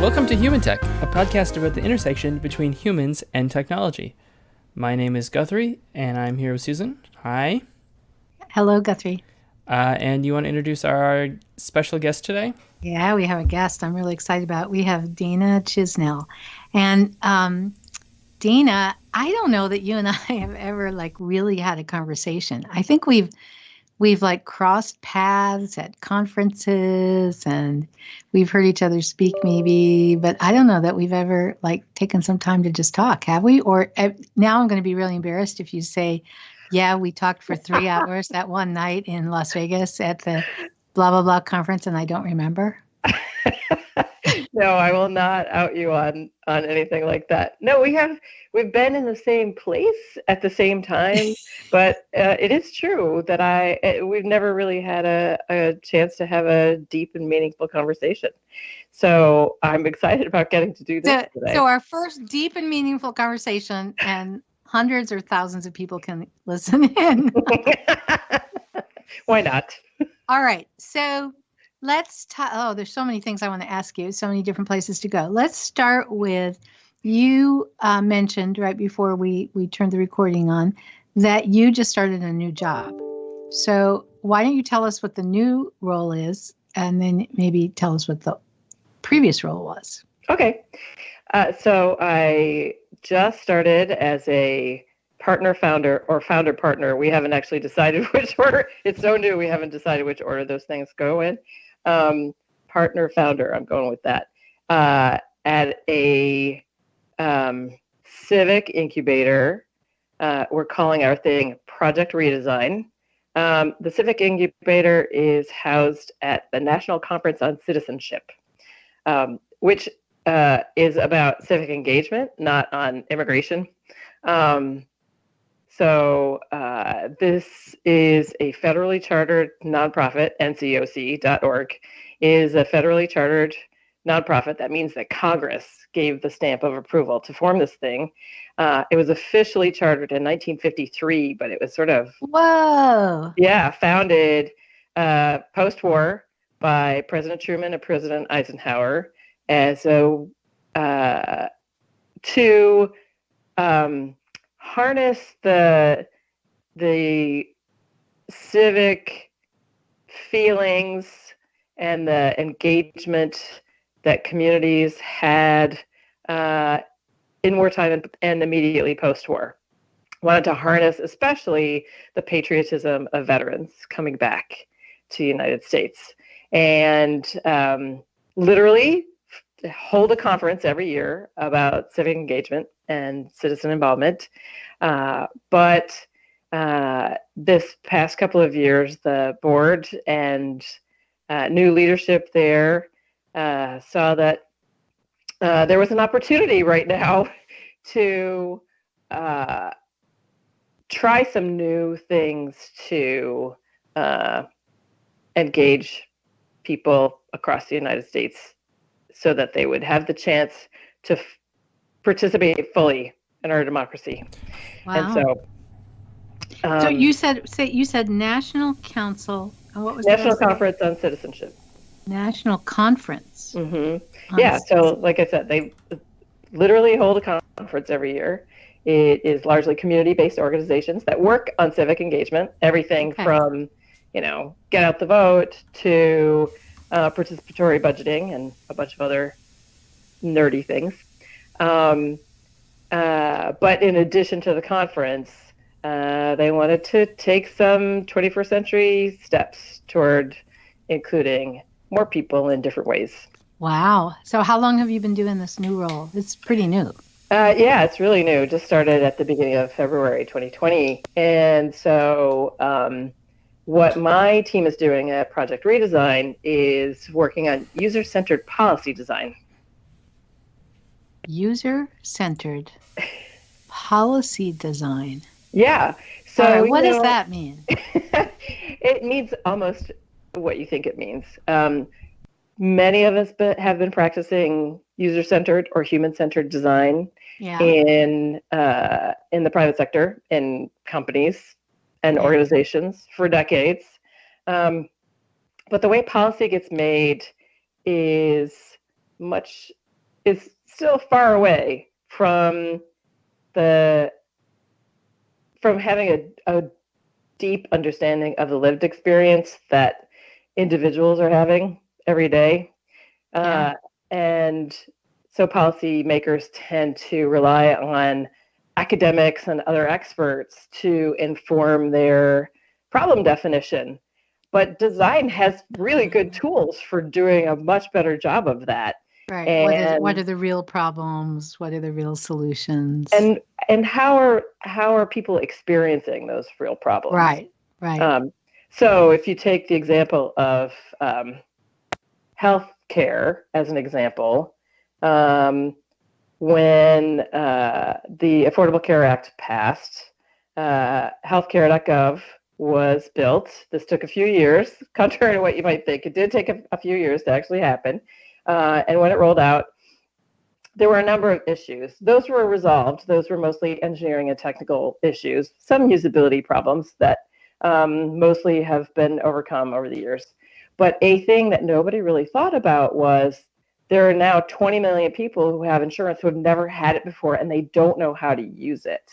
Welcome to Human Tech, a podcast about the intersection between humans and technology. My name is Guthrie, and I'm here with Susan. Hi. Hello, Guthrie. And you want to introduce our special guest today? Yeah, we have a guest I'm really excited about. We have Dana Chisnell. And Dana, I don't know that you and I have ever really had a conversation. I think we've crossed paths at conferences and we've heard each other speak maybe, but I don't know that we've ever taken some time to just talk, have we? Or now I'm going to be really embarrassed if you say, yeah, we talked for 3 hours that one night in Las Vegas at the blah, blah, blah conference and I don't remember. No, I will not out you on anything like that. No, we've been in the same place at the same time, but it is true that we've never really had a chance to have a deep and meaningful conversation. So I'm excited about getting to do this today. So our first deep and meaningful conversation, and hundreds or thousands of people can listen in. Why not? All right. So let's there's so many things I want to ask you, so many different places to go. Let's start with, you mentioned right before we turned the recording on that you just started a new job. So why don't you tell us what the new role is, and then maybe tell us what the previous role was. Okay. So I just started as a founder partner. We haven't actually decided which order. It's so new. We haven't decided which order those things go in. Partner founder, I'm going with that, at a civic incubator. We're calling our thing Project Redesign. The civic incubator is housed at the National Conference on Citizenship, which is about civic engagement, not on immigration. So this is a federally chartered nonprofit. NCOC.org is a federally chartered nonprofit. That means that Congress gave the stamp of approval to form this thing. It was officially chartered in 1953, but it was sort of founded post-war by President Truman and President Eisenhower as to harness the civic feelings and the engagement that communities had in wartime and immediately post-war. Wanted to harness especially the patriotism of veterans coming back to the United States, and literally hold a conference every year about civic engagement and citizen involvement. But this past couple of years, the board and new leadership there saw that there was an opportunity right now to try some new things to engage people across the United States so that they would have the chance to participate fully in our democracy. Wow. And so you said National Council. What was National Conference on Citizenship. National Conference. Mm-hmm. Yeah. So, like I said, they literally hold a conference every year. It is largely community-based organizations that work on civic engagement. Everything from, get out the vote to participatory budgeting and a bunch of other nerdy things. But in addition to the conference, they wanted to take some 21st century steps toward including more people in different ways. Wow. So how long have you been doing this new role? It's pretty new. Yeah, it's really new. Just started at the beginning of February 2020. And so what my team is doing at Project Redesign is working on user-centered policy design. User-centered policy design. Yeah. So right, what does that mean? It means almost what you think it means. Many of us have been practicing user-centered or human-centered design in the private sector, in companies and organizations for decades. But the way policy gets made is much is still far away from having a deep understanding of the lived experience that individuals are having every day. And so policymakers tend to rely on academics and other experts to inform their problem definition. But design has really good tools for doing a much better job of that. Right. And what are the real problems? What are the real solutions? And how are people experiencing those real problems? Right. So if you take the example of healthcare as an example, when the Affordable Care Act passed, healthcare.gov was built. This took a few years, contrary to what you might think. It did take a few years to actually happen. And when it rolled out, there were a number of issues. Those were resolved. Those were mostly engineering and technical issues, some usability problems that mostly have been overcome over the years. But a thing that nobody really thought about was there are now 20 million people who have insurance who have never had it before, and they don't know how to use it.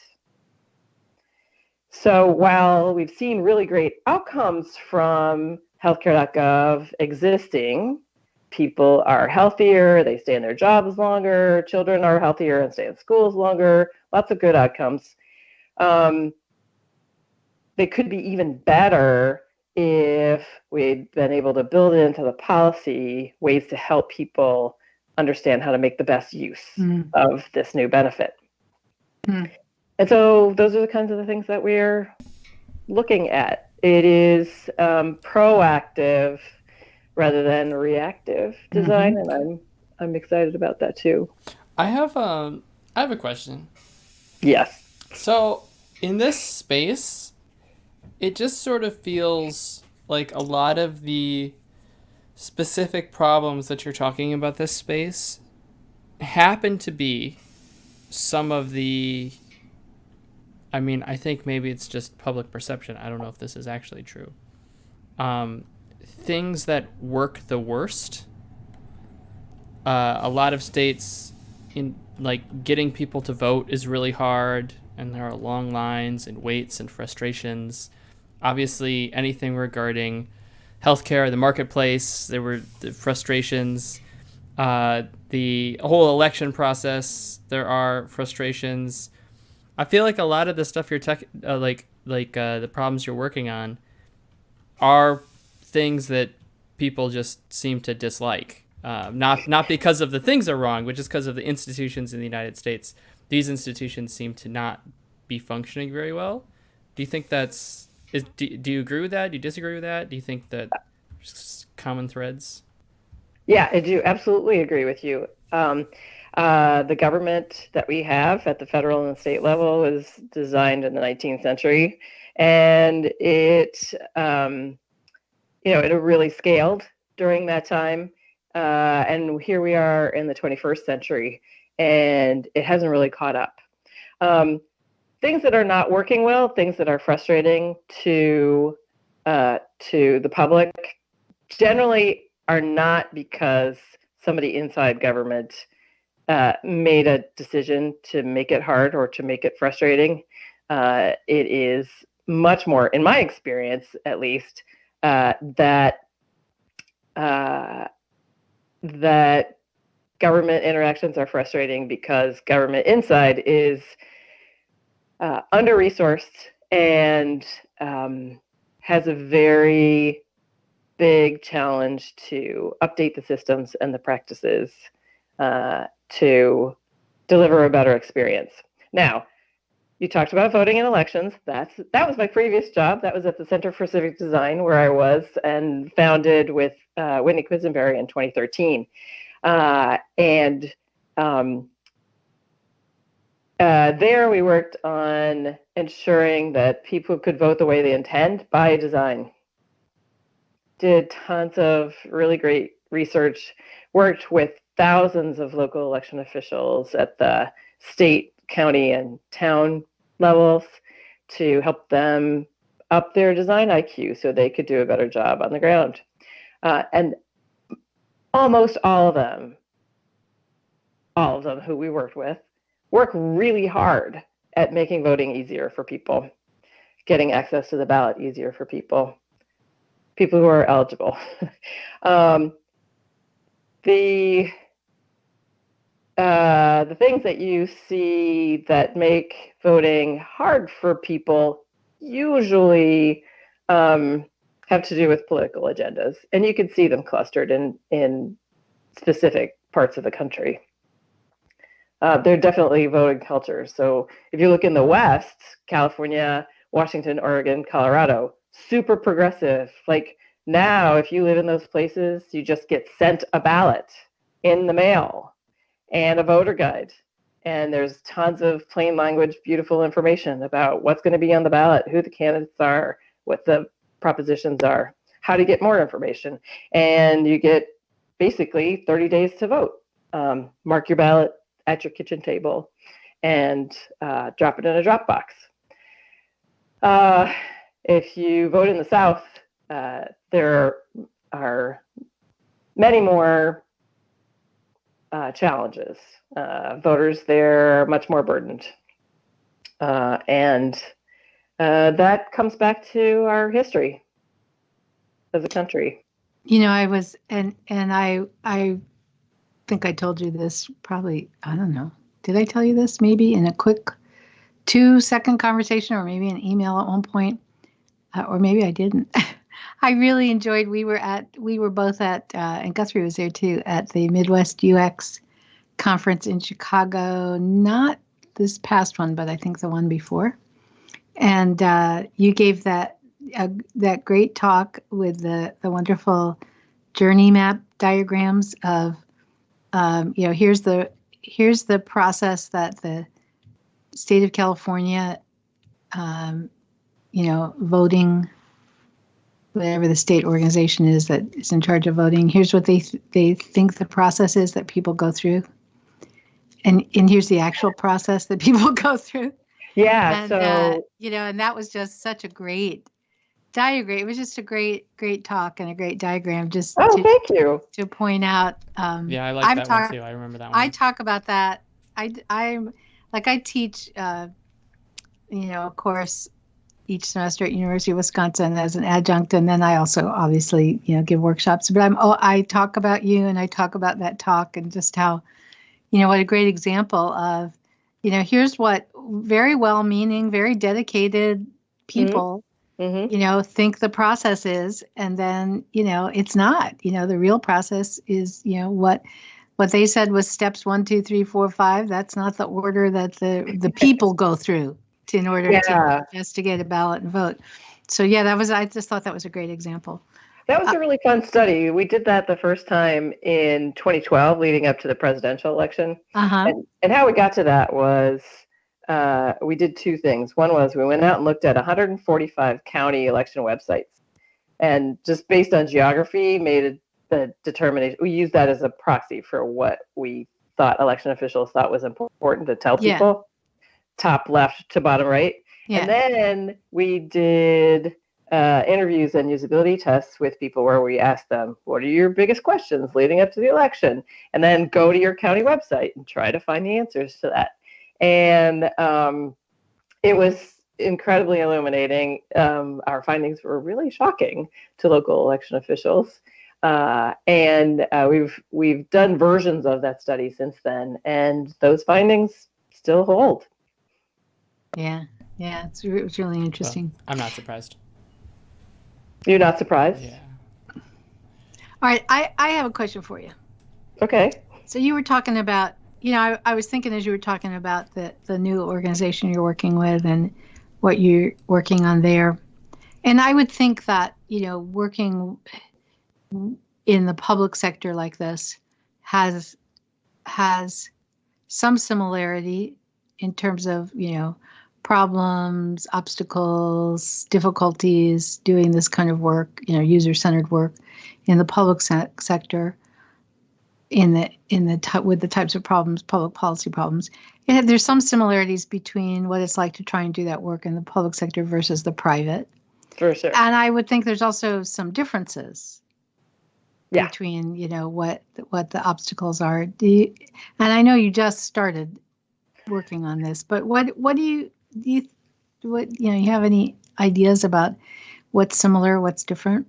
So while we've seen really great outcomes from healthcare.gov existing, people are healthier, they stay in their jobs longer, children are healthier and stay in schools longer, lots of good outcomes. They could be even better if we'd been able to build into the policy ways to help people understand how to make the best use of this new benefit. And so those are the kinds of the things that we're looking at. It is proactive rather than reactive design, and I'm excited about that too. I have a question. Yes. So in this space, it just sort of feels like a lot of the specific problems that you're talking about this space happen to be some of the, I mean, I think maybe it's just public perception. I don't know if this is actually true. Things that work the worst. A lot of states, in like getting people to vote is really hard, and there are long lines and waits and frustrations. Obviously, anything regarding healthcare, the marketplace, there were the frustrations. The whole election process, there are frustrations. I feel like a lot of the stuff you're the problems you're working on are things that people just seem to dislike. Not because of the things are wrong, but just because of the institutions in the United States. These institutions seem to not be functioning very well. Do you think do you agree with that? Do you disagree with that? Do you think that there's common threads? Yeah, I do absolutely agree with you. The government that we have at the federal and state level was designed in the 19th century, and it really scaled during that time. And here we are in the 21st century, and it hasn't really caught up. Things that are not working well, things that are frustrating to the public, generally are not because somebody inside government made a decision to make it hard or to make it frustrating. It is much more, in my experience at least, that government interactions are frustrating because government inside is under-resourced and has a very big challenge to update the systems and the practices to deliver a better experience. Now, you talked about voting in elections. That was my previous job. That was at the Center for Civic Design, where I was, and founded with Whitney Quisenberry in 2013. There we worked on ensuring that people could vote the way they intend by design. Did tons of really great research, worked with thousands of local election officials at the state, county, and town levels to help them up their design IQ so they could do a better job on the ground. And almost all of them all of them who we worked with, work really hard at making voting easier for people, getting access to the ballot easier for people who are eligible. The things that you see that make voting hard for people usually have to do with political agendas, and you can see them clustered in specific parts of the country. They're definitely voting cultures. So if you look in the West, California, Washington, Oregon, Colorado, super progressive. Like now, if you live in those places, you just get sent a ballot in the mail and a voter guide. And there's tons of plain language, beautiful information about what's going to be on the ballot, who the candidates are, what the propositions are, how to get more information. And you get basically 30 days to vote. Mark your ballot at your kitchen table and drop it in a drop box. If you vote in the South, there are many more challenges. Voters there are much more burdened. And that comes back to our history as a country. You know, I was, and I think I told you this probably, I don't know. Did I tell you this maybe in a quick 2-second conversation or maybe an email at one point? Or maybe I didn't. I really enjoyed, we were both at, and Guthrie was there too, at the Midwest UX conference in Chicago, not this past one, but I think the one before. And you gave that great talk with the wonderful journey map diagrams of, here's the process that the state of California, voting, whatever the state organization is that is in charge of voting, here's what they think the process is that people go through. And here's the actual process that people go through. Yeah. And, so, and that was just such a great diagram. It was just a great talk and a great diagram thank you. To point out. Yeah, I like that one too. I remember that one. I talk about that. I teach, of course, each semester at University of Wisconsin as an adjunct, and then I also obviously, give workshops. But I talk about you, and I talk about that talk, and just how, what a great example of, here's what very well-meaning, very dedicated people, think the process is, and then, it's not. The real process is, what they said was steps 1, 2, 3, 4, 5. That's not the order that the people go through in order to just to get a ballot and vote. So I just thought that was a great example. That was a really fun study. We did that the first time in 2012, leading up to the presidential election. And how we got to that was we did two things. One was we went out and looked at 145 county election websites, and just based on geography, made the determination. We used that as a proxy for what we thought election officials thought was important to tell people, top left to bottom right. And then we did interviews and usability tests with people where we asked them, what are your biggest questions leading up to the election? And then go to your county website and try to find the answers to that. And it was incredibly illuminating. Our findings were really shocking to local election officials. And we've done versions of that study since then, and those findings still hold. Yeah, it was really interesting. Well, I'm not surprised. You're not surprised? Yeah. All right, I have a question for you. Okay. So you were talking about, I was thinking as you were talking about the new organization you're working with and what you're working on there. And I would think that, working in the public sector like this has some similarity in terms of, problems, obstacles, difficulties doing this kind of work, user-centered work in the public sector, with the types of problems, public policy problems. There's some similarities between what it's like to try and do that work in the public sector versus the private. For sure. And I would think there's also some differences. Yeah. between, what the obstacles are. And I know you just started working on this, but what do you you have any ideas about what's similar, what's different?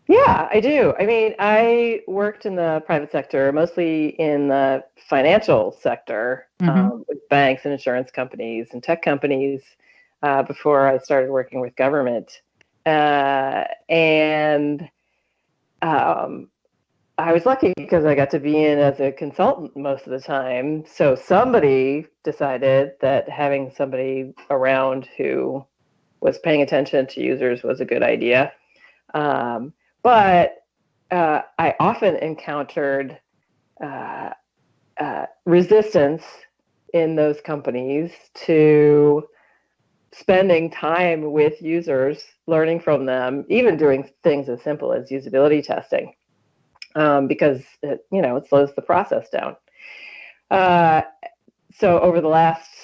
Yeah, I do. I mean, I worked in the private sector, mostly in the financial sector, with banks and insurance companies and tech companies, before I started working with government. And I was lucky because I got to be in as a consultant most of the time. So somebody decided that having somebody around who was paying attention to users was a good idea. But I often encountered resistance in those companies to spending time with users, learning from them, even doing things as simple as usability testing, because it slows the process down. So over the last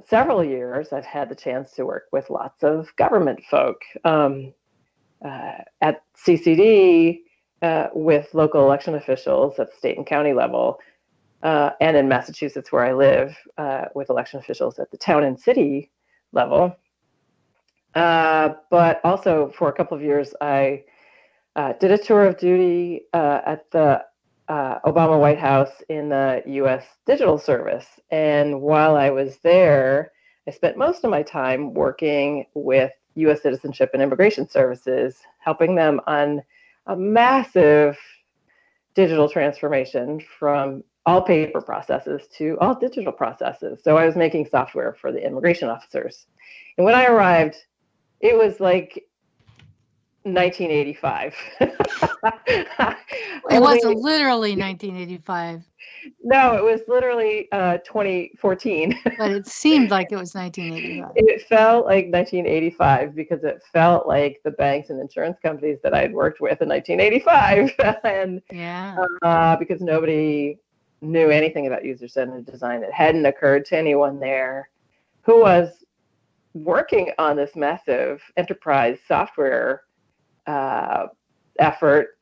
several years, I've had the chance to work with lots of government folk. At CCD, with local election officials at the state and county level, and in Massachusetts where I live, with election officials at the town and city level. But also for a couple of years, I did a tour of duty at the Obama White House in the U.S. Digital Service. And while I was there, I spent most of my time working with U.S. Citizenship and Immigration Services, helping them on a massive digital transformation from all paper processes to all digital processes. So I was making software for the immigration officers. And when I arrived, it was like 1985. It wasn't literally 1985. No, it was literally 2014. But it seemed like it was 1985. It felt like 1985 because it felt like the banks and insurance companies that I had worked with in 1985. And because nobody knew anything about user-centered design. It hadn't occurred to anyone there who was working on this massive enterprise software effort,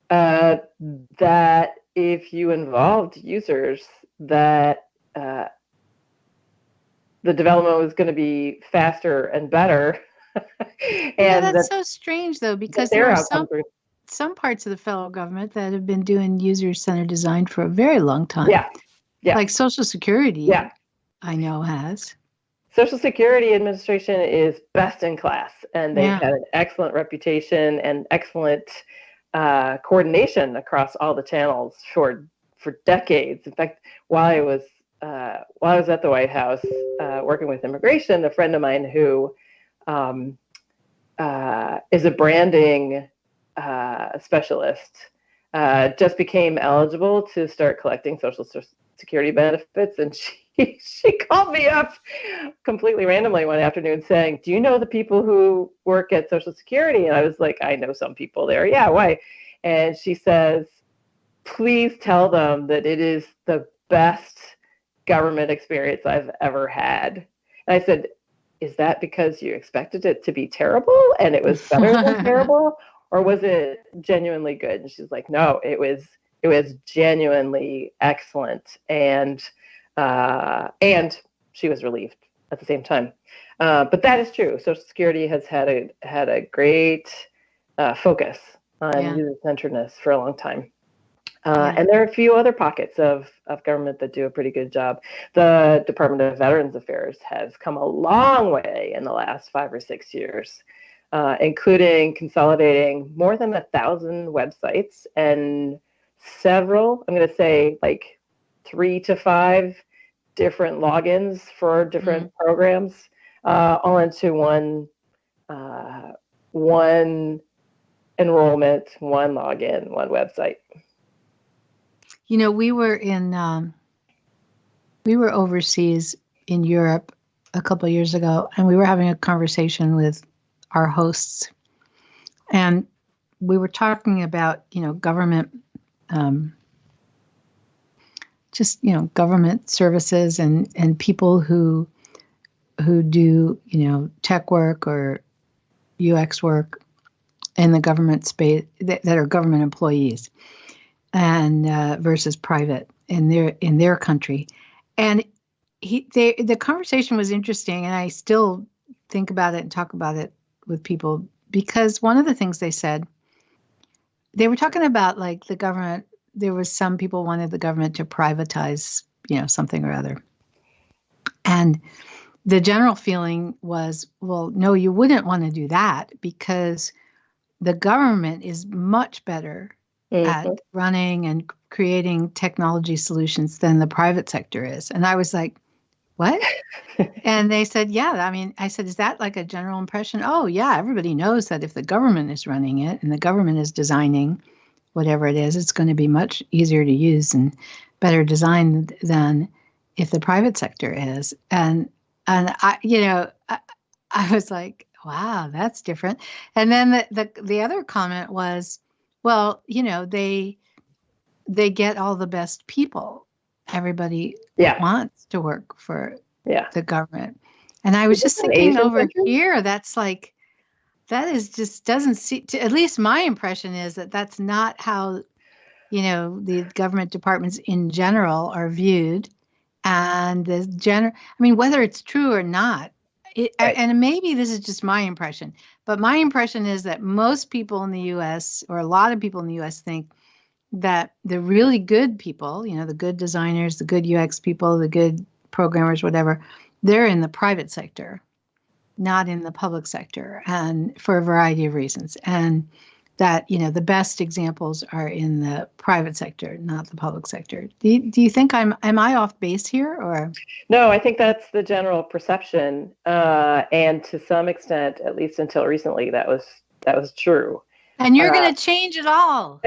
that if you involved users, that the development was going to be faster and better. And that's so strange, though, because there are some parts of the federal government that have been doing user-centered design for a very long time. Yeah. Like Social Security, I know has. Social Security Administration is best in class, and they've had an excellent reputation and excellent coordination across all the channels for decades. In fact, while I was at the White House working with immigration, a friend of mine who is a branding specialist just became eligible to start collecting Social Security benefits, and she called me up completely randomly one afternoon saying, "Do you know the people who work at Social Security?" And I was like, "I know some people there." "Yeah, why?" And she says, "Please tell them that it is the best government experience I've ever had." And I said, "Is that because you expected it to be terrible and it was better than terrible, or was it genuinely good?" And she's like, "No, it was genuinely excellent." And she was relieved at the same time. But that is true. Social Security has had a great focus on user-centeredness for a long time. And there are a few other pockets of government that do a pretty good job. The Department of Veterans Affairs has come a long way in the last 5 or 6 years, including consolidating more than 1,000 websites and several, I'm going to say like 3 to 5 different logins for different programs, all into one enrollment, one login, one website. You know, we were overseas in Europe a couple of years ago, and we were having a conversation with our hosts, and we were talking about, government, government services and people who do, tech work or UX work. in the government space that are government employees and versus private in their country. And the conversation was interesting, and I still think about it and talk about it with people, because one of the things they said, they were talking about like the government. There was some people wanted the government to privatize, something or other. And the general feeling was, well, no, you wouldn't want to do that, because the government is much better at running and creating technology solutions than the private sector is. And I was like, what? And they said, yeah. I mean, I said, is that like a general impression? Oh, yeah. Everybody knows that if the government is running it and the government is designing whatever it is, it's going to be much easier to use and better designed than if the private sector is. And I was like, wow, that's different. And then the other comment was, well, they get all the best people. Everybody wants to work for the government. And I was just thinking over here, that's like, that is just doesn't see, at least my impression is that that's not how, the government departments in general are viewed. And whether it's true or not, and maybe this is just my impression, but my impression is that most people in the U.S., or a lot of people in the U.S., think that the really good people, the good designers, the good UX people, the good programmers, whatever, they're in the private sector, not in the public sector, and for a variety of reasons. And that, the best examples are in the private sector, not the public sector. Do you think am I off base here, or? No, I think that's the general perception. And to some extent, at least until recently, that was true. And you're going to change it all.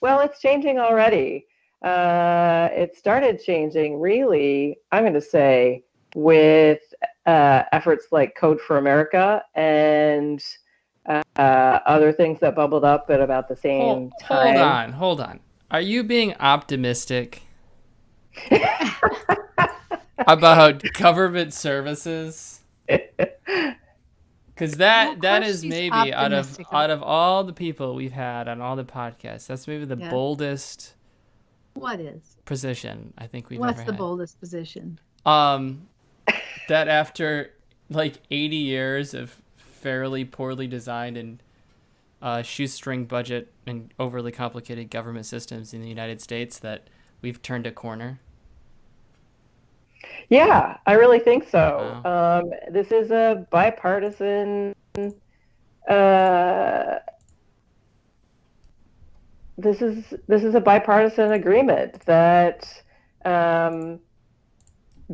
Well, it's changing already. It started changing, really, I'm going to say, with efforts like Code for America and other things that bubbled up at about the same time. Hold on. Are you being optimistic about government services? Because that is maybe out of all the people we've had on all the podcasts, that's maybe the boldest. What is position I think we've What's ever the had. boldest position? That after like 80 years of fairly poorly designed and shoestring budget and overly complicated government systems in the United States, that we've turned a corner. Yeah, I really think so. Wow. This is a bipartisan. This is a bipartisan agreement that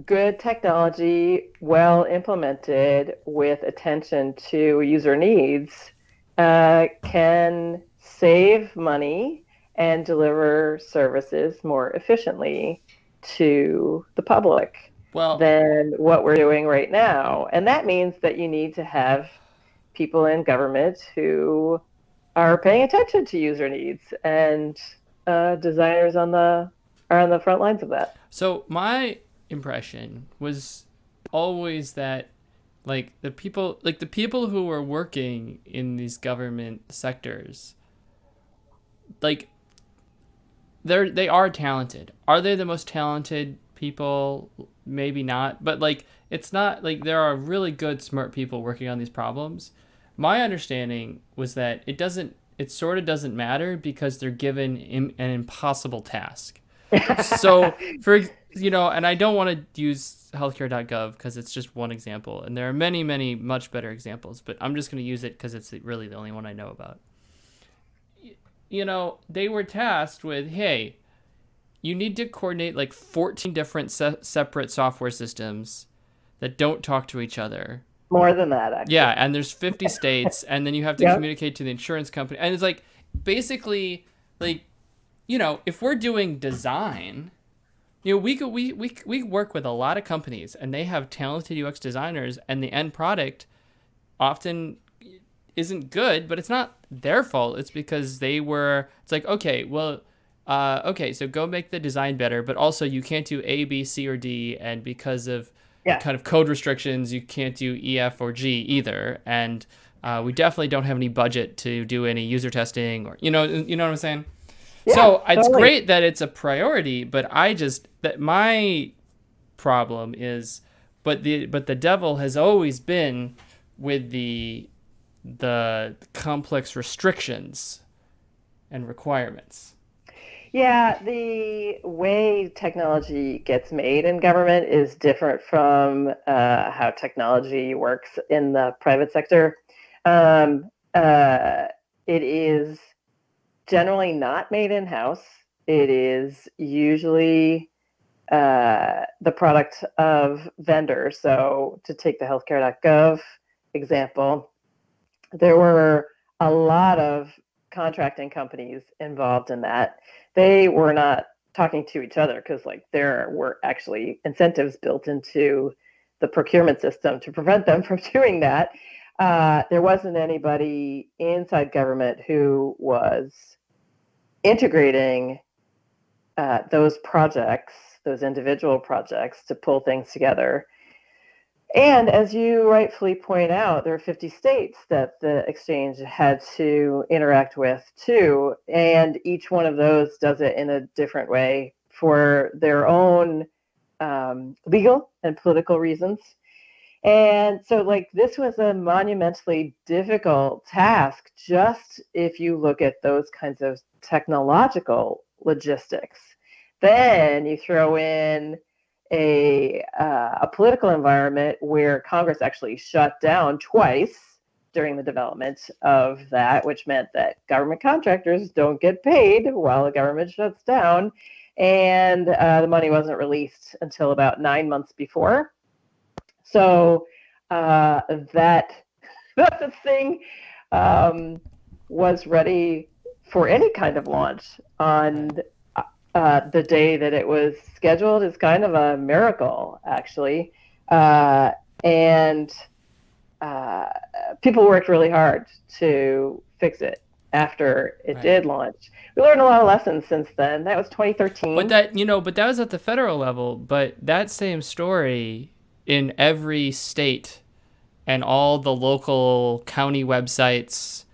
good technology, well implemented with attention to user needs, can save money and deliver services more efficiently to the public than what we're doing right now. And that means that you need to have people in government who are paying attention to user needs, and designers are on the front lines of that. So my impression was always that the people who were working in these government sectors, they are talented. Are they the most talented people? Maybe not, but it's not like there are really good, smart people working on these problems. My understanding was that it sort of doesn't matter because they're given an impossible task. So and I don't want to use healthcare.gov because it's just one example, and there are many, many much better examples, but I'm just going to use it because it's really the only one I know about. They were tasked with, hey, you need to coordinate 14 different separate software systems that don't talk to each other. More than that, actually. Yeah, and there's 50 states, and then you have to communicate to the insurance company. And it's basically, if we're doing design, we work with a lot of companies, and they have talented UX designers, and the end product often isn't good, but it's not their fault. It's because so go make the design better, but also you can't do A, B, C, or D, and because of kind of code restrictions, you can't do E, F, or G either. And We definitely don't have any budget to do any user testing, or you know what I'm saying. Yeah, So it's totally. great that it's a priority, but that my problem is, but the devil has always been with the complex restrictions and requirements. Yeah, the way technology gets made in government is different from how technology works in the private sector. Um, it is generally not made in-house. It is usually the product of vendors. So to take the healthcare.gov example, there were a lot of contracting companies involved in that. They were not talking to each other because like there were actually incentives built into the procurement system to prevent them from doing that. There wasn't anybody inside government who was integrating those projects, those individual projects, to pull things together. And as you rightfully point out, there are 50 states that the exchange had to interact with too. And each one of those does it in a different way for their own legal and political reasons. And so, like, this was a monumentally difficult task, just if you look at those kinds of technological logistics. Then you throw in a political environment where Congress actually shut down twice during the development of that, which meant that government contractors don't get paid while the government shuts down. And the money wasn't released until about 9 months before. So that the thing was ready for any kind of launch on the day that it was scheduled is kind of a miracle, actually. And people worked really hard to fix it after it did launch. We learned a lot of lessons since then. That was 2013. But that was at the federal level. But that same story in every state and all the local county websites,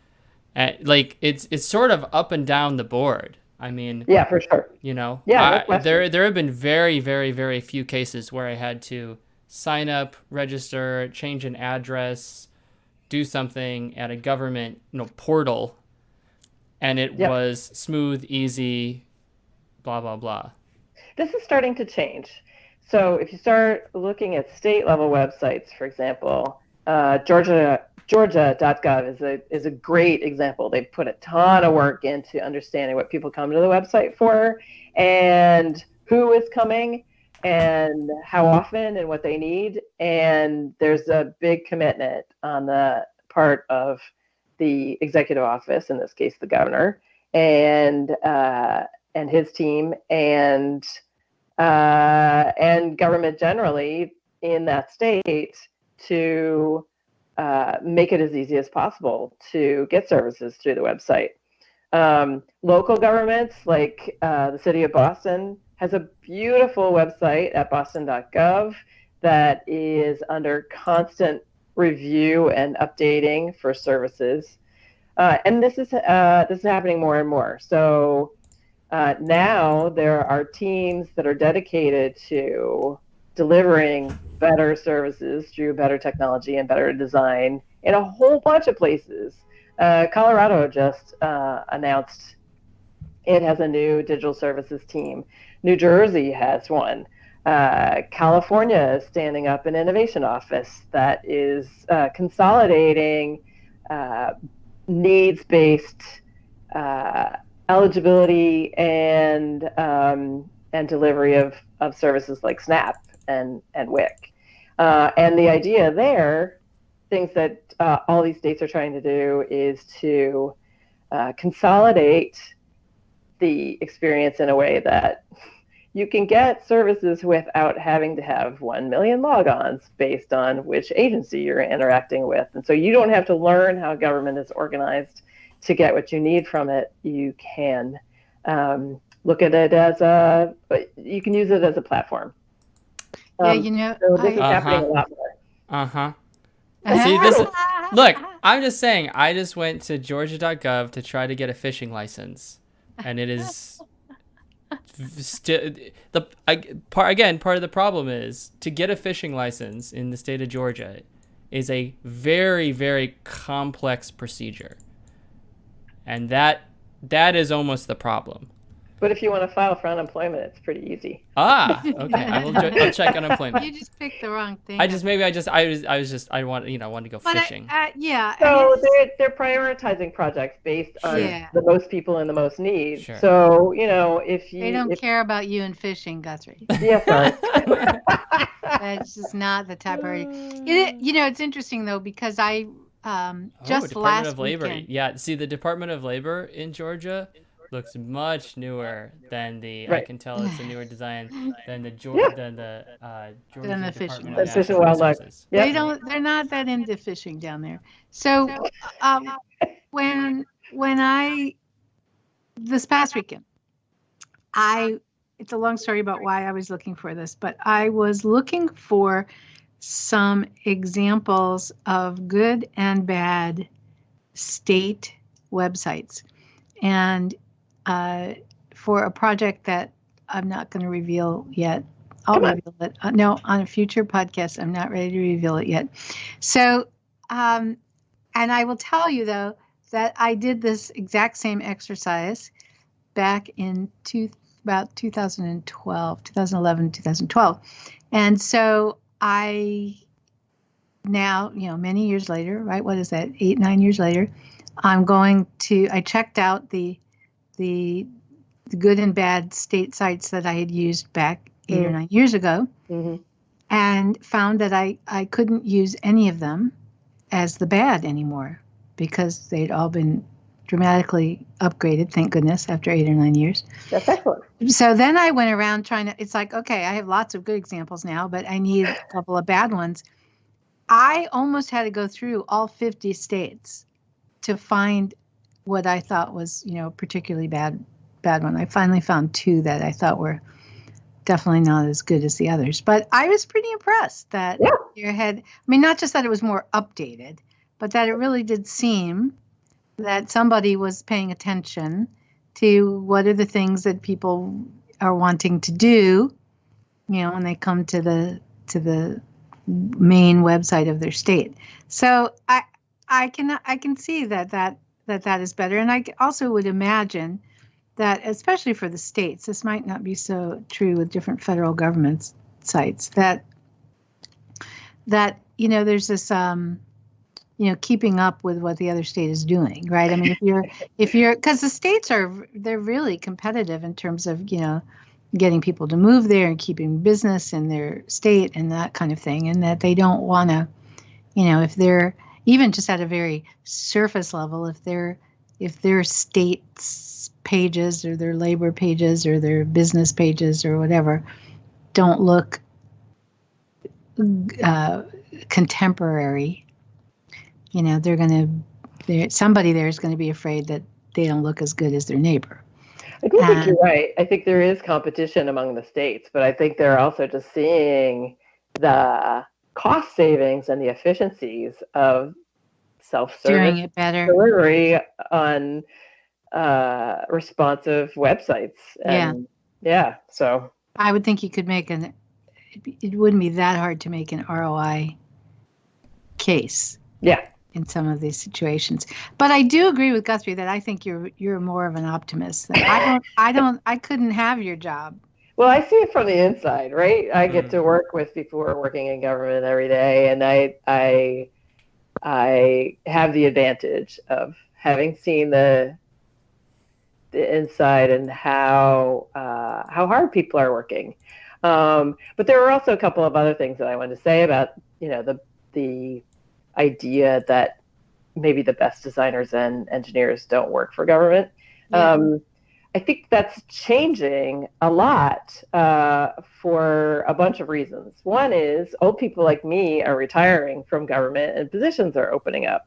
like it's sort of up and down the board. I mean, yeah, for sure. There have been very, very, very few cases where I had to sign up, register, change an address, do something at a government portal, and it was smooth, easy, blah blah blah. This is starting to change. So if you start looking at state level websites, for example, Georgia.gov is a great example. They put a ton of work into understanding what people come to the website for and who is coming and how often and what they need. And there's a big commitment on the part of the executive office, in this case, the governor, and his team, and government generally in that state to make it as easy as possible to get services through the website. Local governments, like the city of Boston, has a beautiful website at boston.gov that is under constant review and updating for services. And this is happening more and more. So now there are teams that are dedicated to delivering better services through better technology and better design in a whole bunch of places. Colorado just announced it has a new digital services team. New Jersey has one. California is standing up an innovation office that is consolidating needs-based eligibility and delivery of services like SNAP and WIC. And the idea there, things that all these states are trying to do, is to consolidate the experience in a way that you can get services without having to have 1 million logons based on which agency you're interacting with. And so you don't have to learn how government is organized to get what you need from it. You can look at it you can use it as a platform. So this is happening a lot more. See, look, I'm just saying, I just went to Georgia.gov to try to get a fishing license, and it is still part of the problem is to get a fishing license in the state of Georgia is a very, very complex procedure, and that is almost the problem. But if you want to file for unemployment, it's pretty easy. Okay. I'll check unemployment. You just picked the wrong thing. I wanted to go fishing. Yeah. So they're prioritizing projects based on the most people in the most need. Sure. So they don't care about you and fishing, Guthrie. Yeah, sorry. That's just not the top priority. It's interesting though because I just Department last of Labor. weekend. Yeah, see, the Department of Labor in Georgia looks much newer than the. Right. I can tell it's a newer design than the Georgia Than the Department fishing. of Natural Resources. Yep. They're not that into fishing down there. So when I this past weekend, it's a long story about why I was looking for this, but I was looking for some examples of good and bad state websites. And for a project that I'm not going to reveal yet, I'll reveal it. No, on a future podcast, I'm not ready to reveal it yet. So, and I will tell you, though, that I did this exact same exercise back in about 2011, 2012. And so I now, many years later, right? What is that? 8, 9 years later, I checked out the good and bad state sites that I had used back 8 or 9 years ago, and found that I couldn't use any of them as the bad anymore because they'd all been dramatically upgraded, thank goodness, after 8 or 9 years. That's excellent. So then I went around it's like, okay, I have lots of good examples now, but I need a couple of bad ones. I almost had to go through all 50 states to find what I thought was, particularly bad one. I finally found 2 that I thought were definitely not as good as the others. But I was pretty impressed that not just that it was more updated, but that it really did seem that somebody was paying attention to what are the things that people are wanting to do, when they come to the main website of their state. So I can see that is better. And I also would imagine that, especially for the states, this might not be so true with different federal government sites, that there's this keeping up with what the other state is doing, right? I mean, if you're because the states they're really competitive in terms of getting people to move there and keeping business in their state and that kind of thing, and that they don't want to, if they're even just at a very surface level, if their state's pages or their labor pages or their business pages or whatever don't look contemporary, somebody there is going to be afraid that they don't look as good as their neighbor. I do think you're right. I think there is competition among the states, but I think they're also just seeing the cost savings and the efficiencies of self-service doing it better delivery on responsive websites. And so I would think you could it wouldn't be that hard to make an ROI case. Yeah. In some of these situations. But I do agree with Guthrie that I think you're more of an optimist. That I couldn't have your job. Well, I see it from the inside, right? I get to work with people who are working in government every day, and I have the advantage of having seen the inside and how hard people are working. But there are also a couple of other things that I wanted to say about the idea that maybe the best designers and engineers don't work for government. I think that's changing a lot for a bunch of reasons. One is old people like me are retiring from government and positions are opening up.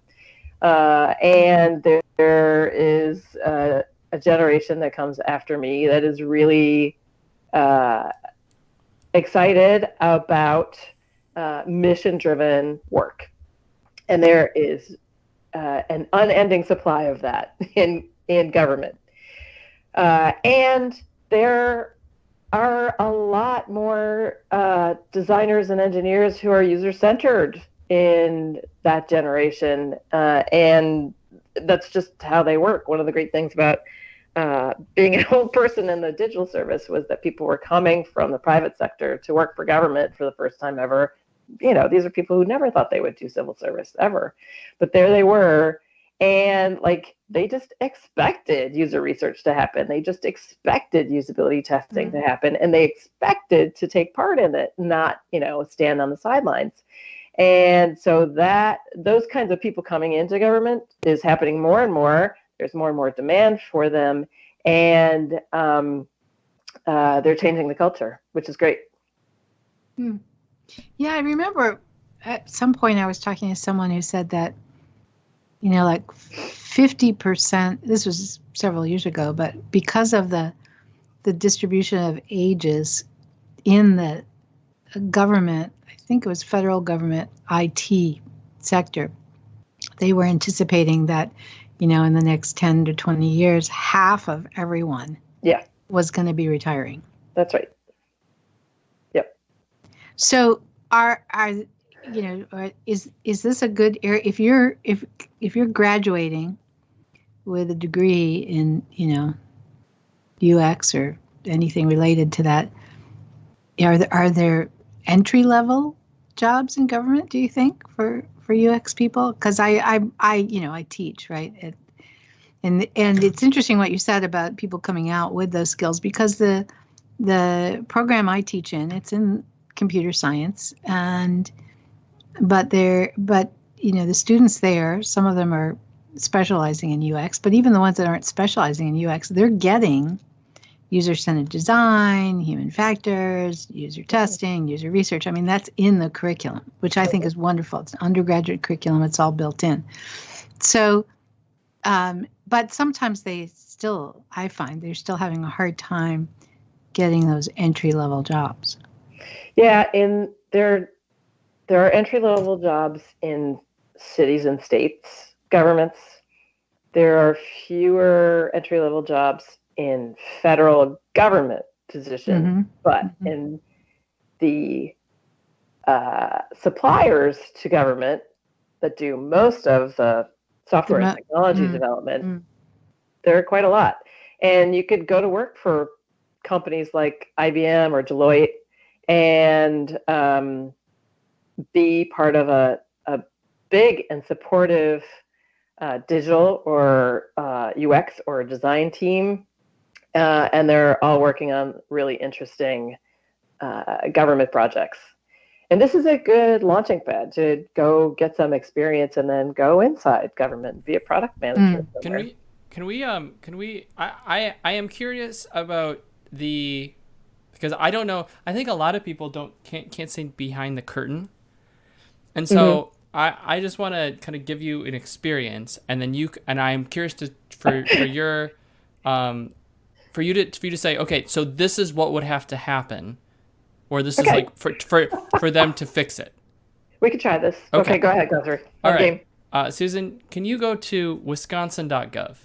And there is a generation that comes after me that is really excited about mission-driven work. And there is an unending supply of that in government. And there are a lot more designers and engineers who are user-centered in that generation. And that's just how they work. One of the great things about being an old person in the digital service was that people were coming from the private sector to work for government for the first time ever. You know, these are people who never thought they would do civil service ever, but there they were. And like, they just expected user research to happen. They just expected usability testing to happen, and they expected to take part in it, not, you know, stand on the sidelines. And so that those kinds of people coming into government is happening more and more. There's more and more demand for them, and they're changing the culture, which is great. Yeah, I remember at some point I was talking to someone who said that, you know, like 50%, this was several years ago, but because of the distribution of ages in the government, I think it was federal government IT sector, they were anticipating that, you know, in the next 10 to 20 years, half of everyone was going to be retiring. That's right. Yep. So you know, is this a good area if you're graduating with a degree in, you know, UX or anything related to that? Are there entry level jobs in government, do you think, for UX people? Because I you know, I teach, right? And it's interesting what you said about people coming out with those skills, because the program I teach in, it's in computer science, but you know, the students there, some of them are specializing in UX, but even the ones that aren't specializing in UX, they're getting user-centered design, human factors, user testing, user research. I mean, that's in the curriculum, which I think is wonderful. It's an undergraduate curriculum. It's all built in. So, but sometimes I find they're still having a hard time getting those entry-level jobs. Yeah, there are entry-level jobs in cities and states governments. There are fewer entry-level jobs in federal government positions, but in the suppliers to government that do most of the software and technology development, there are quite a lot. And you could go to work for companies like IBM or Deloitte and be part of a big and supportive digital or UX or design team. And they're all working on really interesting government projects. And this is a good launching pad to go get some experience and then go inside government, be a product manager. Can we? I am curious about because I don't know. I think a lot of people can't see behind the curtain, and so I just want to kind of give you an experience, and then I'm curious for you to say, okay, so this is what would have to happen, or this is like for them to fix it. We could try this. Okay, go ahead, Guthrie. All right. Susan, can you go to wisconsin.gov?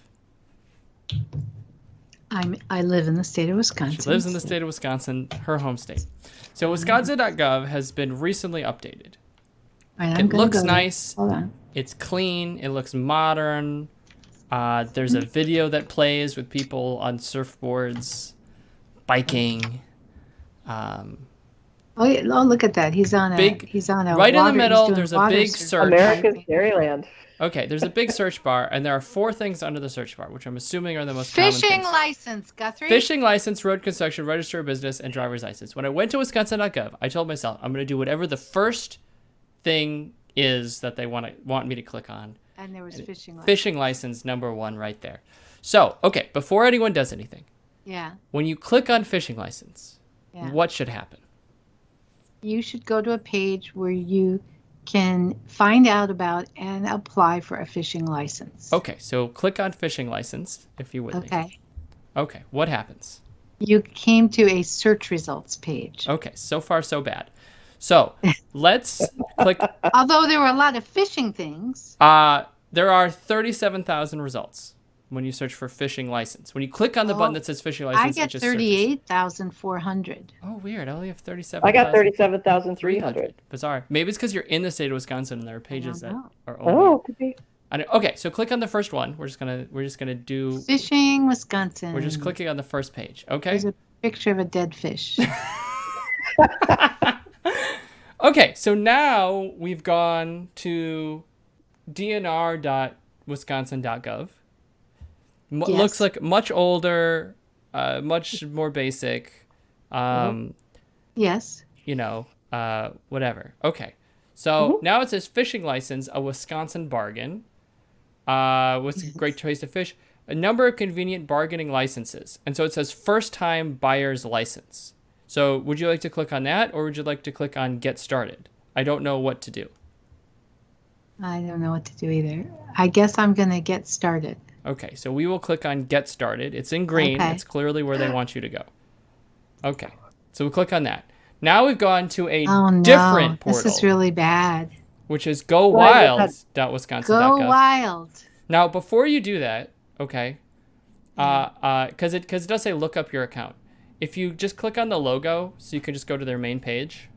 I live in the state of Wisconsin. She lives in the state of Wisconsin, her home state. So wisconsin.gov has been recently updated. Right, it looks nice. Hold on. It's clean. It looks modern. There's a video that plays with people on surfboards, biking. Look at that. He's on a right in the middle. There's a big search. America's Dairyland. Okay, there's a big search bar, and there are 4 things under the search bar, which I'm assuming are the most common things. Fishing license, Guthrie. Fishing license, road construction, register of business, and driver's license. When I went to wisconsin.gov, I told myself I'm going to do whatever the first thing is that they want me to click on. And there was fishing license. Fishing license number 1 right there. So, okay, before anyone does anything. Yeah. When you click on fishing license, what should happen? You should go to a page where you can find out about and apply for a fishing license. Okay, so click on fishing license, if you would. Okay, what happens? You came to a search results page. Okay, so far so bad. So let's click. Although there were a lot of fishing things. There there are 37,000 results when you search for fishing license. When you click on the button that says fishing license, I it get just 38,400. Oh, weird. I only have 37,000. I got 37,300. Bizarre. Maybe it's because you're in the state of Wisconsin and there are pages that are only. Oh, could be. Okay, so click on the first one. We're just gonna do Fishing Wisconsin. We're just clicking on the first page. Okay. There's a picture of a dead fish. Okay, so now we've gone to dnr.wisconsin.gov. Yes. Looks like much older, much more basic. Yes. Whatever. Okay. So now it says fishing license, a Wisconsin bargain. What's a great choice to fish? A number of convenient bargaining licenses. And so it says first time buyer's license. So would you like to click on that, or would you like to click on get started? I don't know what to do. I don't know what to do either. I guess I'm going to get started. Okay, so we will click on get started. It's in green. Okay. It's clearly where they want you to go. Okay, so we'll click on that. Now we've gone to a different portal. This is really bad. Which is gowild.wisconsin.gov. Go wild. Now, before you do that, okay, because it does say look up your account. If you just click on the logo, so you can just go to their main page.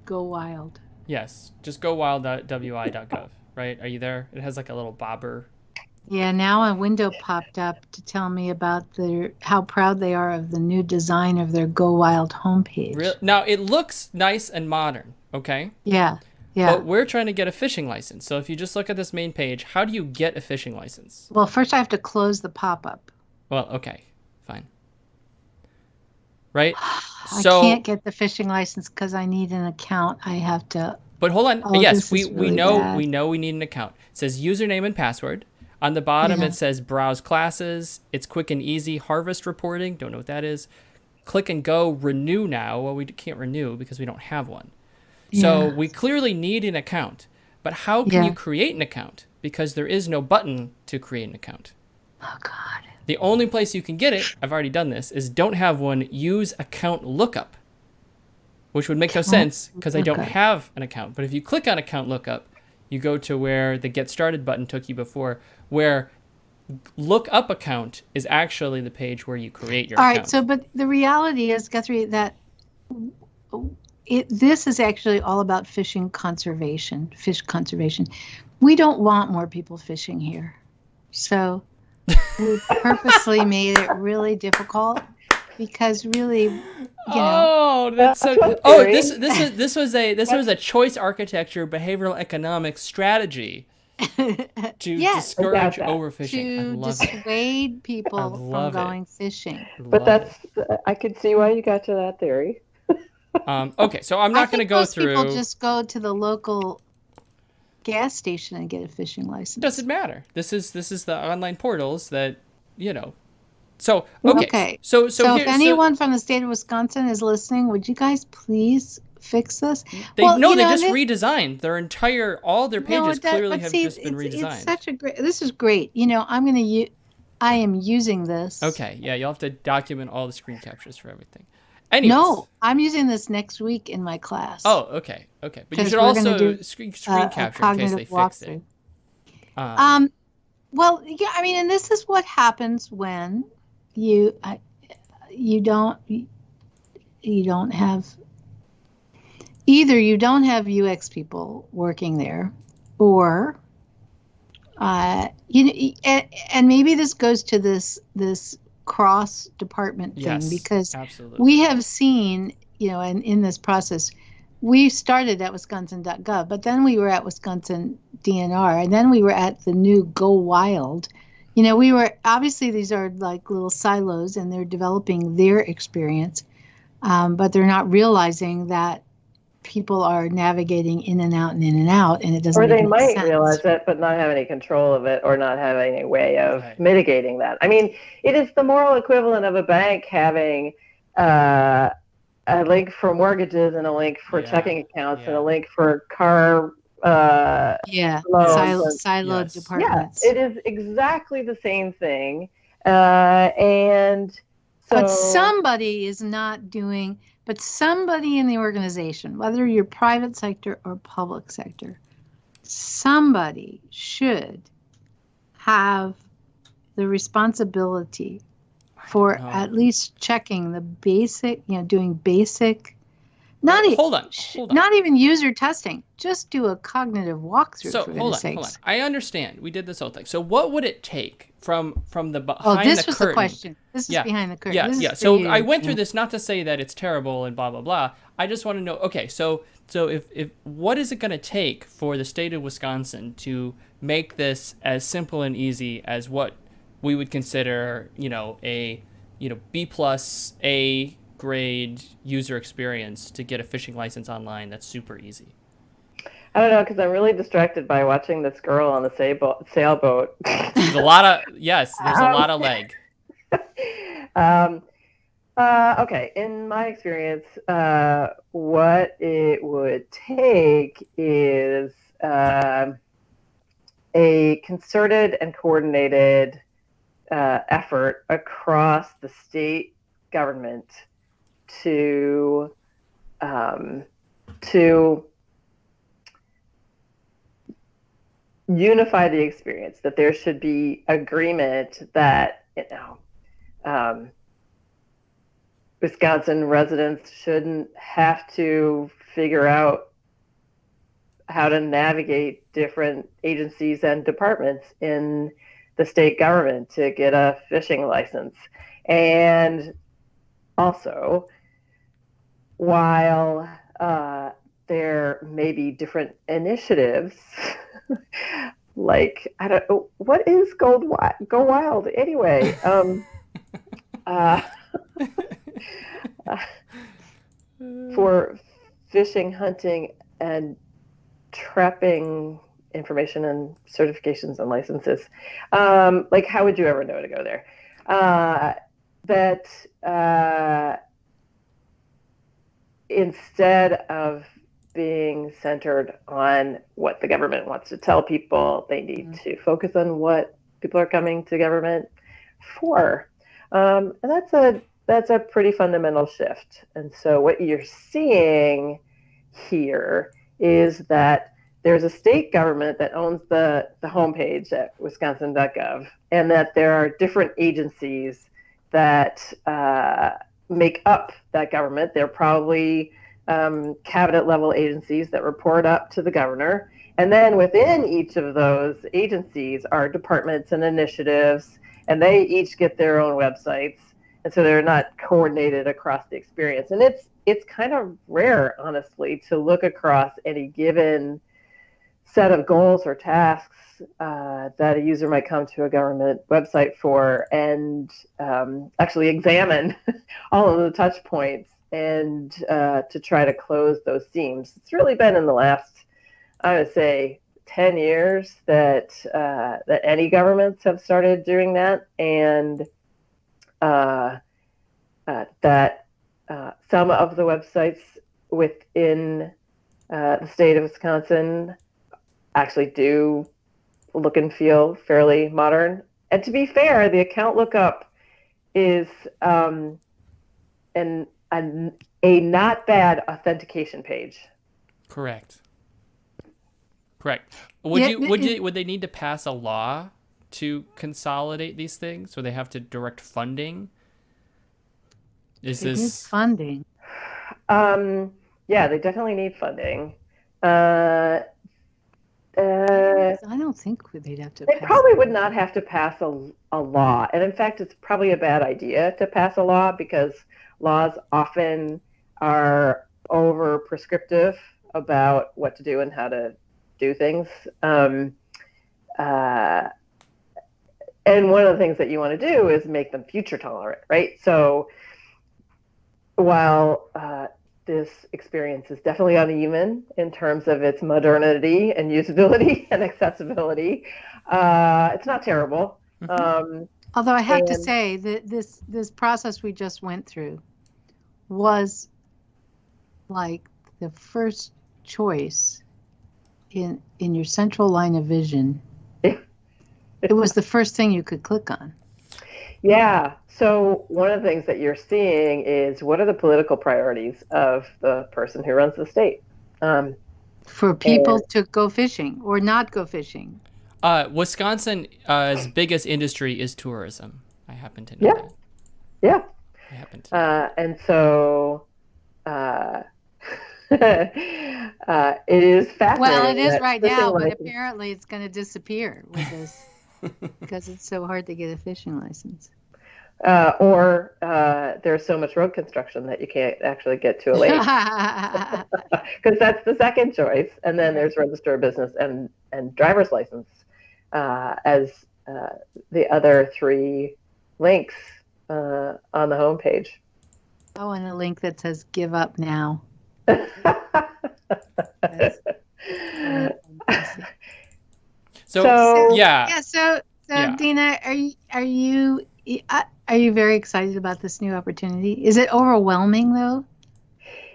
Go wild. Yes, just gowild.wi.gov, right? Are you there? It has like a little bobber. Yeah, now a window popped up to tell me about how proud they are of the new design of their Go Wild homepage. Now, it looks nice and modern, okay? Yeah. But we're trying to get a fishing license. So if you just look at this main page, how do you get a fishing license? Well, first I have to close the pop-up. Well, okay, fine. Right? I can't get the fishing license because I need an account. I have to. But hold on. Oh, yes, this is we really know bad. we need an account. It says username and password. On the bottom, it says browse classes. It's quick and easy harvest reporting. Don't know what that is. Click and go renew now. Well, we can't renew because we don't have one. So we clearly need an account. But how can you create an account? Because there is no button to create an account. Oh, God. The only place you can get it, I've already done this, is don't have one, use account lookup. Which would make no sense because I don't have an account. But if you click on account lookup, you go to where the get started button took you before, where look up account is actually the page where you create your account. All right, so but the reality is, Guthrie, that this is actually all about fish conservation. We don't want more people fishing here. So we purposely made it really difficult because really, that's so this was a choice architecture behavioral economics strategy to discourage overfishing. To dissuade people from going fishing. But I could see why you got to that theory. Okay, so I'm not going to go through. People just go to the local gas station and get a fishing license. Doesn't matter. This is the online portals that So okay. So if anyone from the state of Wisconsin is listening, would you guys please fix this? They just redesigned their all their pages. Clearly have just been redesigned. It's this is great. I am using this. Okay, yeah, you'll have to document all the screen captures for everything. Anyways. No, I'm using this next week in my class. Oh, okay. But you should also screen capture in case they fix it. Well, yeah, I mean, and this is what happens when you don't have UX people working there, or and maybe this goes to this cross department thing, because absolutely. We have seen, and in this process, we started at Wisconsin.gov, but then we were at Wisconsin DNR, and then we were at the new Go Wild. We were, obviously these are like little silos and they're developing their experience, but they're not realizing that people are navigating in and out, and it doesn't make sense. Or they might sense. realize it, but not have any control of it, or not have any way of mitigating that. I mean, it is the moral equivalent of a bank having a link for mortgages and a link for checking accounts and a link for car siloed departments. Yeah, it is exactly the same thing. And so, but somebody is not doing. But somebody in the organization, whether you're private sector or public sector, somebody should have the responsibility for at least checking the basic, doing basic, not even user testing, just do a cognitive walkthrough. So hold on. I understand. We did this whole thing. So what would it take from the behind this the was curtain? The question. This is behind the curtain. Yeah. So I went through this not to say that it's terrible and blah blah blah. I just want to know. Okay, so if what is it going to take for the state of Wisconsin to make this as simple and easy as what we would consider, a B+ A grade user experience to get a fishing license online? That's super easy. I don't know, because I'm really distracted by watching this girl on the sailboat. There's a lot of leg. Okay, in my experience, what it would take is a concerted and coordinated effort across the state government to unify the experience, that there should be agreement that Wisconsin residents shouldn't have to figure out how to navigate different agencies and departments in the state government to get a fishing license. And also, while there may be different initiatives, like, I don't know, what is Go Wild anyway? For fishing, hunting, and trapping information and certifications and licenses. Like, how would you ever know to go there? Instead of being centered on what the government wants to tell people, they need to focus on what people are coming to government for. And that's a pretty fundamental shift. And so what you're seeing here is that there's a state government that owns the homepage at wisconsin.gov, and that there are different agencies that make up that government. They're probably cabinet level agencies that report up to the governor. And then within each of those agencies are departments and initiatives, and they each get their own websites. And so they're not coordinated across the experience. And it's kind of rare, honestly, to look across any given set of goals or tasks that a user might come to a government website for, and actually examine all of the touch points and to try to close those seams. It's really been in the last, I would say, 10 years that any governments have started doing that, and that some of the websites within the state of Wisconsin actually do look and feel fairly modern. And to be fair, the account lookup is a not bad authentication page. Correct. Would they need to pass a law to consolidate these things, or they have to direct funding? Is this funding? Yeah, they definitely need funding. I don't think they'd have to. They probably would not have to pass a law, and in fact, it's probably a bad idea to pass a law, because laws often are over prescriptive about what to do and how to do things. And one of the things that you want to do is make them future tolerant, right? So while this experience is definitely uneven in terms of its modernity and usability and accessibility, it's not terrible. Although I have to say that this process we just went through was like the first choice in your central line of vision. It was the first thing you could click on. Yeah. So one of the things that you're seeing is, what are the political priorities of the person who runs the state? for people to go fishing or not go fishing. Wisconsin's biggest industry is tourism. I happen to know that. Yeah. I happen to know. And so it is fascinating. Well, it is that right fishing now, but license- apparently it's going to disappear with this because it's so hard to get a fishing license. or there's so much road construction that you can't actually get to a lake. Because that's the second choice. And then there's register a business and driver's license as the other three links on the homepage. Oh, and a link that says "Give up now." So yeah. So Dana, are you very excited about this new opportunity? Is it overwhelming though?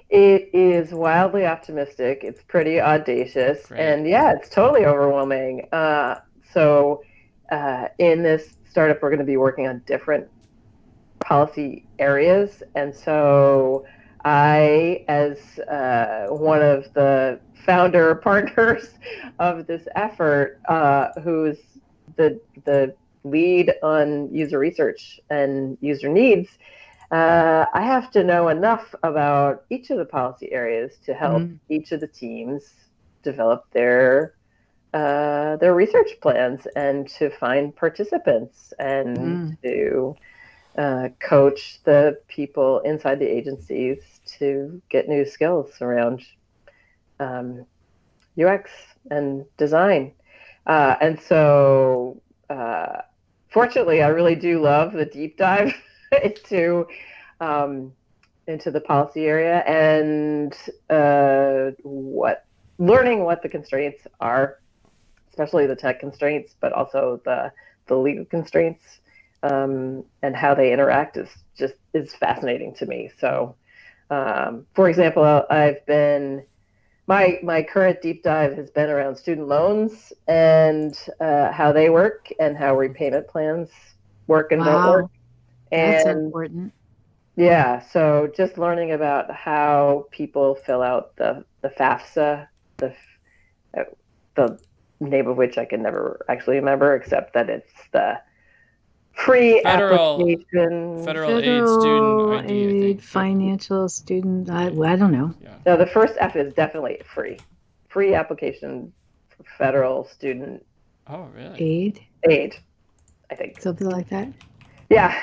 It is wildly optimistic. It's pretty audacious. Great. And yeah, it's totally overwhelming. So in this startup, we're going to be working on different policy areas. And so I, as one of the founder partners of this effort, who's the lead on user research and user needs, I have to know enough about each of the policy areas to help each of the teams develop their research plans and to find participants and to coach the people inside the agencies to get new skills around UX and design. And so, fortunately, I really do love the deep dive into the policy area and learning what the constraints are, especially the tech constraints, but also the legal constraints, and how they interact is fascinating to me. So, for example, my current deep dive has been around student loans and how they work and how repayment plans work and don't work. That's important. Yeah, so just learning about how people fill out the FAFSA, the name of which I can never actually remember, except that it's the free application. Federal aid student ID, I think. Financial student. I don't know. Yeah. No, the first F is definitely free application for federal student. Oh, really? Aid, I think. Something like that. Yeah.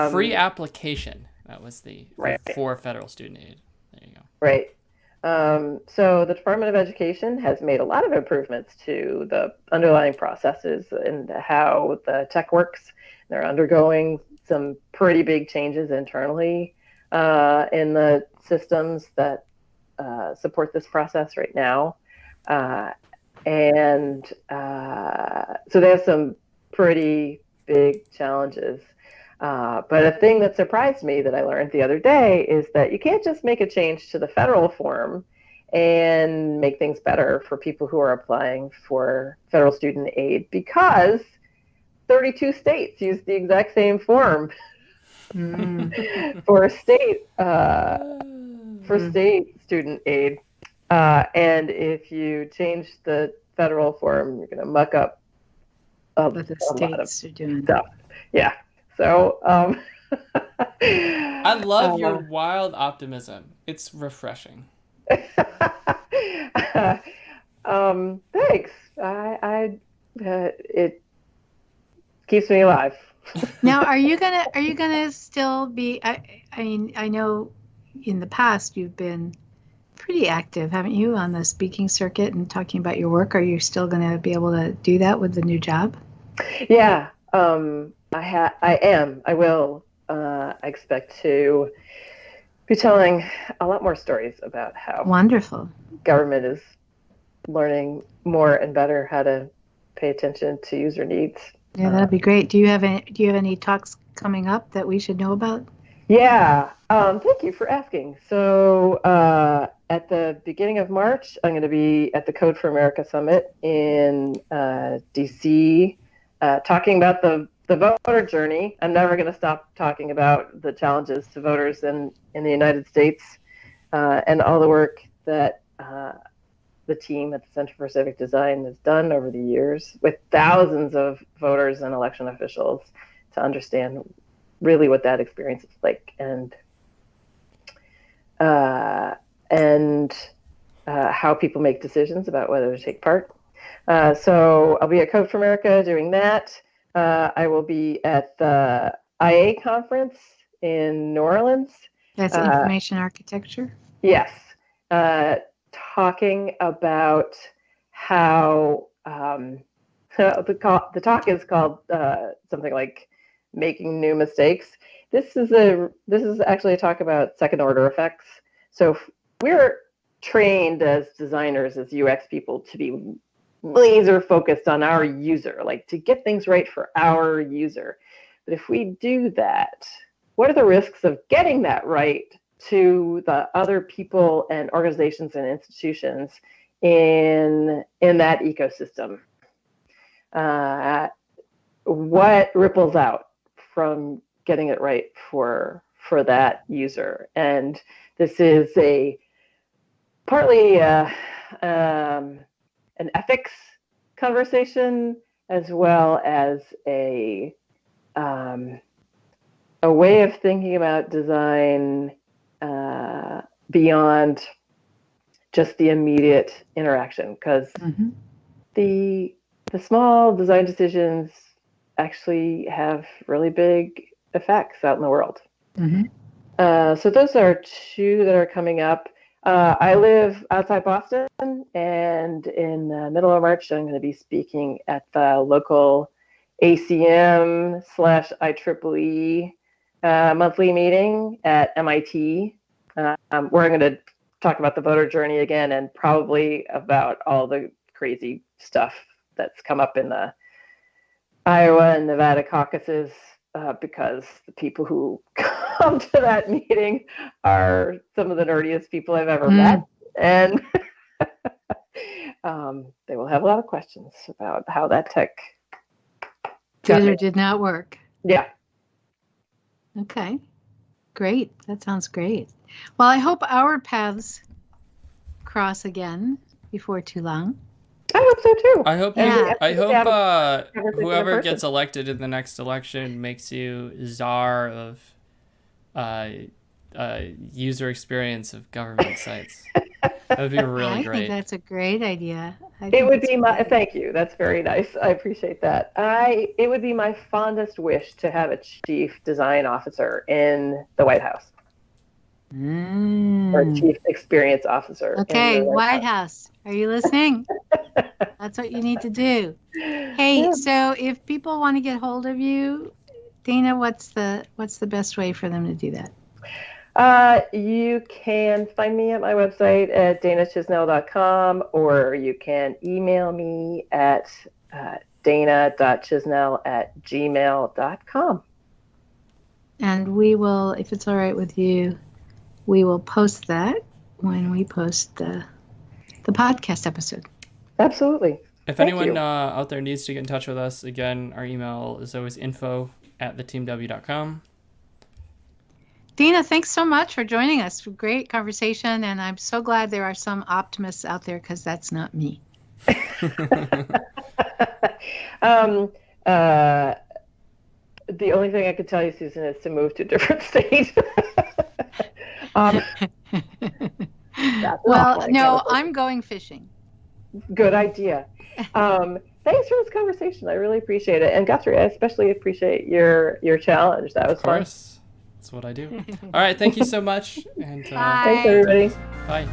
Free application. That was for federal student aid. There you go. Right. So the Department of Education has made a lot of improvements to the underlying processes and how the tech works. They're undergoing some pretty big changes internally in the systems that support this process right now. And so they have some pretty big challenges. But a thing that surprised me that I learned the other day is that you can't just make a change to the federal form and make things better for people who are applying for federal student aid, because 32 states use the exact same form for state student aid. And if you change the federal form, you're going to muck up what the states are doing. Stuff. Yeah. So I love your wild optimism. It's refreshing. Thanks. It keeps me alive. Now, are you gonna still be? I mean, I know in the past you've been pretty active, haven't you, on the speaking circuit and talking about your work? Are you still going to be able to do that with the new job? Yeah. I am. I will. I expect to be telling a lot more stories about how wonderful government is learning more and better how to pay attention to user needs. Yeah, that'd be great. Do you have any talks coming up that we should know about? Yeah. Thank you for asking. So at the beginning of March, I'm going to be at the Code for America Summit in DC, talking about the voter journey. I'm never going to stop talking about the challenges to voters in the United States. and all the work that the team at the Center for Civic Design has done over the years with thousands of voters and election officials to understand really what that experience is like, and how people make decisions about whether to take part. So I'll be at Code for America doing that. I will be at the IA conference in New Orleans. That's information architecture? Yes. Talking about how the talk is called something like Making New Mistakes. This is actually a talk about second order effects. So we're trained as designers, as UX people, to be laser focused on our user, like to get things right for our user. But if we do that, what are the risks of getting that right to the other people and organizations and institutions in that ecosystem? What ripples out from getting it right for that user? And this is partly an ethics conversation, as well as a way of thinking about design beyond just the immediate interaction, because the small design decisions actually have really big effects out in the world. So those are two that are coming up. I live outside Boston, and in the middle of March, I'm going to be speaking at the local ACM/IEEE monthly meeting at MIT, where I'm going to talk about the voter journey again, and probably about all the crazy stuff that's come up in the Iowa and Nevada caucuses, because the people who come to that meeting are some of the nerdiest people I've ever met, and they will have a lot of questions about how that tech did or did not work. Yeah. Okay, great. That sounds great. Well, I hope our paths cross again before too long. I hope so too. I hope whoever gets elected in the next election makes you czar of user experience of government sites. That would be really great. I think that's a great idea. It would be thank you. That's very nice. I appreciate that. It would be my fondest wish to have a chief design officer in the White House. Or a chief experience officer. Okay, White House. Are you listening? That's what you need to do. Hey, so if people want to get hold of you, Dana, what's the best way for them to do that? You can find me at my website at danachisnell.com, or you can email me at dana.chisnell@gmail.com. And we will, if it's all right with you, we will post that when we post the podcast episode. Absolutely. If anyone out there needs to get in touch with us, again, our email is always info@theteamw.com. Dana, thanks so much for joining us. Great conversation, and I'm so glad there are some optimists out there, because that's not me. The only thing I could tell you, Susan, is to move to a different state. Well, no, I'm going fishing. Good idea. Thanks for this conversation. I really appreciate it. And Guthrie, I especially appreciate your challenge. That was fun. Of course. That's what I do. All right. Thank you so much. And Bye. Thanks, everybody. Bye.